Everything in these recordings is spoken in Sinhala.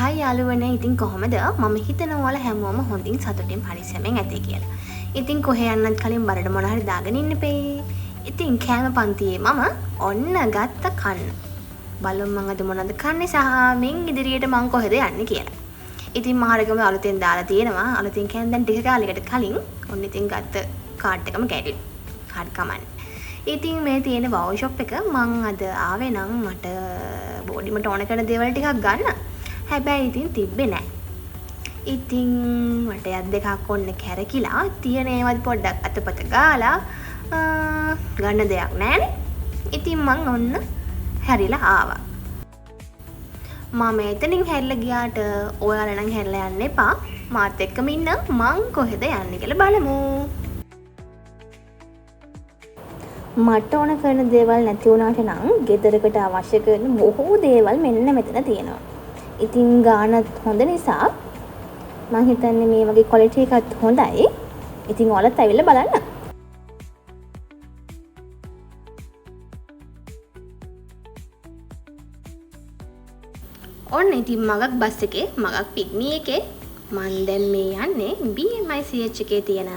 හායි යාළුවනේ ඉතින් කොහොමද මම හිතනවා ඔයාලා හැමෝම හොඳින් සතුටින් පරිස්සමෙන් ඇති කියලා. ඉතින් කොහේ යන්නත් කලින් බරට මොන හරි දාගෙන ඉන්න එපේ. ඉතින් කෑම පන්තියේ මම ඔන්න ගත්ත කන්න. බලමු මම අද මොනවද කන්නේ සහ මින් ඉදිරියට මං කොහෙද යන්නේ කියලා. ඉතින් මහරගම අලුතෙන් දාලා තියෙනවා. අලුතෙන් කියන්නේ දැන් ටික කාලයකට කලින් ඔන්න ඉතින් ගත්ත කාඩ් එකම කැඩිලා. හරි කමන්න. ඉතින් මේ තියෙන වව් ෂොප් එක මං අද ආවේ නම් මට බෝඩිමට ඕන කරන දේවල් ටිකක් ගන්න. හැබැයි ඉතින් තිබ්බේ නෑ. ඉතින් මට යත් දෙකක් ඔන්න කැරකිලා තියෙන ඒවත් පොඩ්ඩක් අතපත ගාලා ගන්න දෙයක් නෑනේ. ඉතින් මං ඔන්න හැරිලා ආවා. මම එතනින් හැරිලා ගියාට ඔයාලා නම් හැරිලා යන්න එපා. මාත් එක්කම ඉන්න මං කොහෙද යන්නේ කියලා බලමු. මට ඕන කරන දේවල් නැති වුණාට නම් ගෙදරකට අවශ්‍ය කරන බොහෝ දේවල් මෙන්න මෙතන තියෙනවා. ඉතින් ගානත් හොඳ නිසා මම හිතන්නේ මේ වගේ ක්වොලිටි එකත් හොඳයි. ඉතින් ඔයාලත් ඇවිල්ලා බලන්න. ඔන්න ඉතින් මගක් බස් එකේ මගක් පිග්මී එකේ මන් දැන් මේ යන්නේ BMICH එකේ තියෙන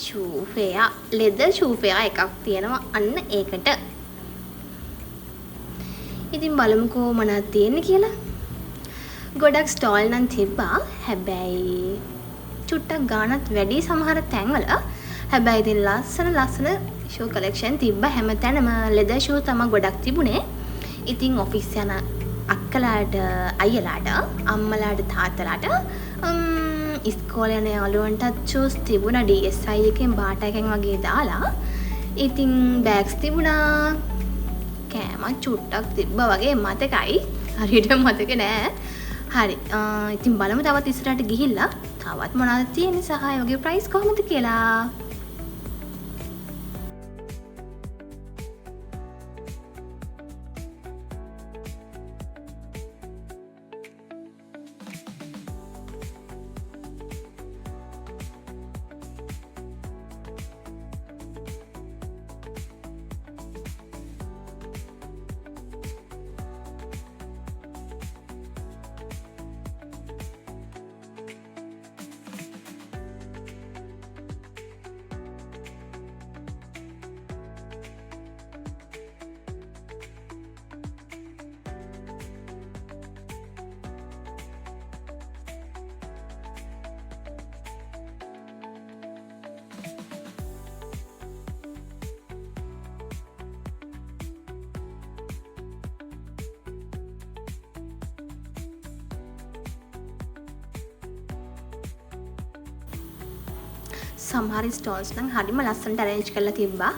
ෂූෆෙයා ලෙදර් ෂූෆෙයා එකක් තියෙනවා අන්න ඒකට. ඉතින් බලමුකෝ මොනවද තියෙන්නේ කියලා. ගොඩක් ස්ටෝල් නම් තිබ්බා. හැබැයි චුට්ටක් ගානත් වැඩි සමහර තැන්වල. හැබැයි ඉතින් ලස්සන ෂූ කලෙක්ෂන් තිබ්බා හැමතැනම. ලෙදර් ෂූ තමයි ගොඩක් තිබුණේ. ඉතින් ඔෆිස් යන අක්කලාට අයියලාට අම්මලාට තාත්තලාට ඉස්කෝලේ යන යාළුවන්ටත් ෂූස් තිබුණා DSI එකෙන් බාටා එකෙන් වගේ දාලා. ඉතින් බෑග්ස් තිබුණා. කෑමත් චුට්ටක් තිබ්බා වගේ මතකයි. හරියට මතක නෑ. හරි. ඉතින් බලමු තවත් ඉස්සරහට ගිහිල්ලා තවත් මොනවද තියෙන්නේ සහ ඒ වගේ ප්‍රයිස් කොහොමද කියලා. සමහර ස්ටෝල්ස් නම් හරිම ලස්සනට arrange කරලා තිබ්බා.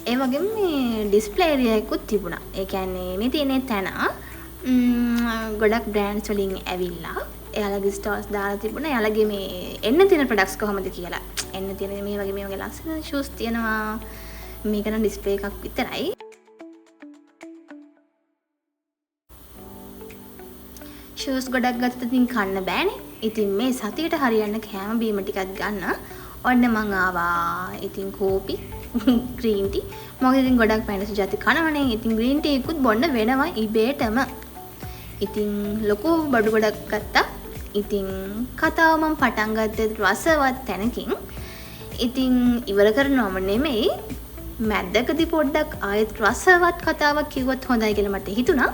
ඒ වගේම මේ ඩිස්ප්ලේ ඒරියා එකකුත් තිබුණා. ඒ කියන්නේ මේ තියෙන තැන ගොඩක් බ්‍රෑන්ඩ්ස් වලින් ඇවිල්ලා එයාලගේ ස්ටෝල්ස් දාලා තිබුණා. එයාලගේ මේ එන්න තියෙන ප්‍රොඩක්ට්ස් කොහොමද කියලා. එන්න තියෙන මේ වගේ ලස්සන ෂූස් තියෙනවා. මේක නම් ඩිස්ප්ලේ එකක් විතරයි. ෂූස් ගොඩක් ගත්තත් ඉතින් කන්න බෑනේ. ඉතින් මේ සතියට හරියන්න කෑම බීම ටිකක් ගන්න. ඔන්න මං ආවා. ඉතින් කෝපි ග්‍රීන් ටී මොකද ඉතින් ගොඩක් පැණිසු ಜಾති කනවනේ. ඉතින් ග්‍රීන් ටී එකකුත් බොන්න වෙනවා ඉබේටම. ඉතින් ලොකු බඩු ගොඩක් ගත්තා. ඉතින් කතාව මම පටන් ගත්තේ රසවත් තැනකින්. ඉතින් ඉවර කරනවම නෙමෙයි මැද්දකදී පොඩ්ඩක් ආයෙත් රසවත් කතාවක් කිව්වොත් හොඳයි කියලා මට හිතුණා.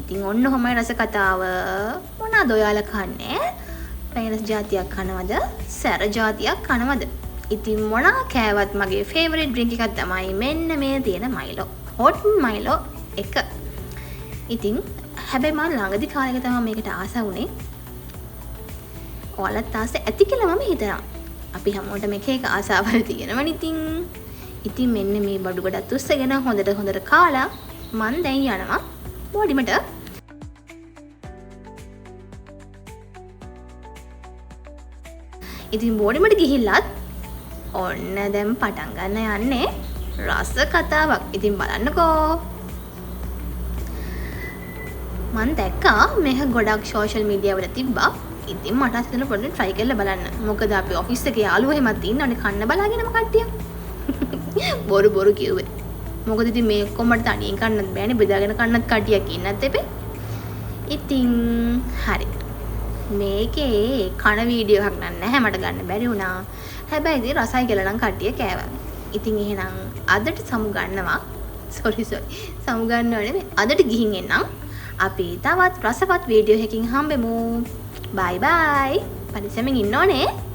ඉතින් ඔන්න ඔහමයි රස කතාව. මොනවාද ඔයාලා කන්නේ? පැණිසු జాතියක් කනවද? සැර జాතියක් කනවද? ඉතින් මොනවා කෑවත් මගේ ෆේවරිට් ඩ්‍රින්ක් එකක් තමයි මෙන්න මේ තියෙන මයිලෝ. හොට් මයිලෝ එක. ඉතින් හැබැයි මම ළඟදි කාලෙක තමයි මේකට ආස වුණේ. ඔයාලත් ආස ඇති කියලා මම හිතනවා. අපි හැමෝටම එක එක ආසාවල් තියෙනවනේ ඉතින් මෙන්න මේ බඩු ගොඩක් උස්සගෙන හොඳට කාලා මං දැන් යනවා බෝඩිමට. ඉතින් බෝඩිමට ගිහිල්ලත් ඔන්න දැන් පටන් ගන්න යන්නේ රස කතාවක්. ඉතින් බලන්නකෝ. මම දැක්කා මේක ගොඩක් සෝෂල් මීඩියා වල තිබ්බා. ඉතින් මට හිතෙන පොඩ්ඩක් try කරලා බලන්න. මොකද අපි ඔෆිස් එකේ යාළුවෝ එහෙමත් ඉන්නවනේ කන්න බලාගෙනම කට්ටිය. බොරු කිව්වේ. මොකද ඉතින් මේ කොම්මඩ තනියෙන් කන්නත් බෑනේ බෙදාගෙන කන්නත් කට්ටියක් ඉන්නත් එපේ. ඉතින් හරි. මේකේ කන වීඩියෝ එකක් නැහැ මට ගන්න බැරි වුණා. හැබැයි ඉතින් රසයි කියලා නම් කට්ටිය කෑවා. ඉතින් එහෙනම් අදට සමු ගන්නවා. සෝරි. සමු ගන්නව නෙමෙයි. අදට ගිහින් එන්නම්. අපි තවත් රසවත් වීඩියෝ එකකින් හම්බෙමු. බයි බයි. පරිස්සමෙන් ඉන්න ඕනේ.